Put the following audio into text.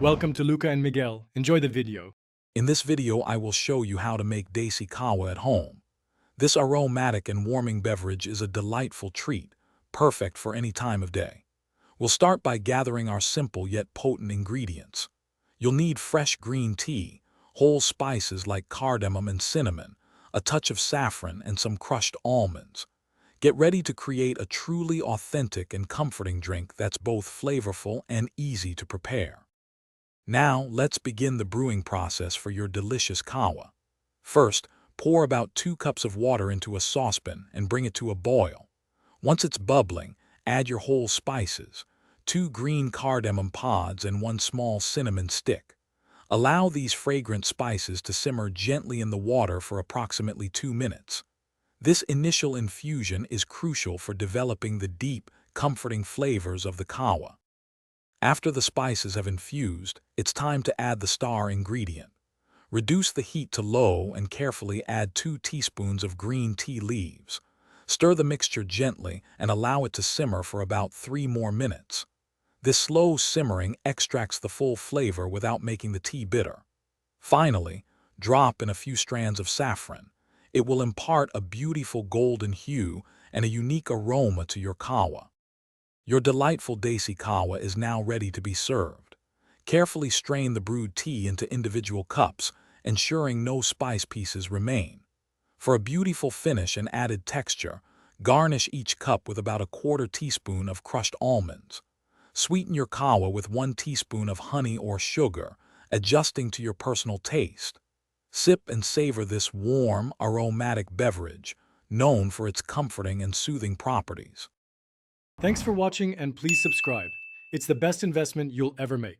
Welcome to Luca and Miguel. Enjoy the video. In this video, I will show you how to make Desi Kahwa at home. This aromatic and warming beverage is a delightful treat, perfect for any time of day. We'll start by gathering our simple yet potent ingredients. You'll need fresh green tea, whole spices like cardamom and cinnamon, a touch of saffron, and some crushed almonds. Get ready to create a truly authentic and comforting drink that's both flavorful and easy to prepare. Now, let's begin the brewing process for your delicious kahwa. First, pour about 2 cups of water into a saucepan and bring it to a boil. Once it's bubbling, add your whole spices, 2 green cardamom pods and 1 small cinnamon stick. Allow these fragrant spices to simmer gently in the water for approximately 2 minutes. This initial infusion is crucial for developing the deep, comforting flavors of the kahwa. After the spices have infused, it's time to add the star ingredient. Reduce the heat to low and carefully add 2 teaspoons of green tea leaves. Stir the mixture gently and allow it to simmer for about 3 more minutes. This slow simmering extracts the full flavor without making the tea bitter. Finally, drop in a few strands of saffron. It will impart a beautiful golden hue and a unique aroma to your kahwa. Your delightful Desi Kahwa is now ready to be served. Carefully strain the brewed tea into individual cups, ensuring no spice pieces remain. For a beautiful finish and added texture, garnish each cup with about a 1/4 teaspoon of crushed almonds. Sweeten your kahwa with 1 teaspoon of honey or sugar, adjusting to your personal taste. Sip and savor this warm, aromatic beverage, known for its comforting and soothing properties. Thanks for watching and please subscribe. It's the best investment you'll ever make.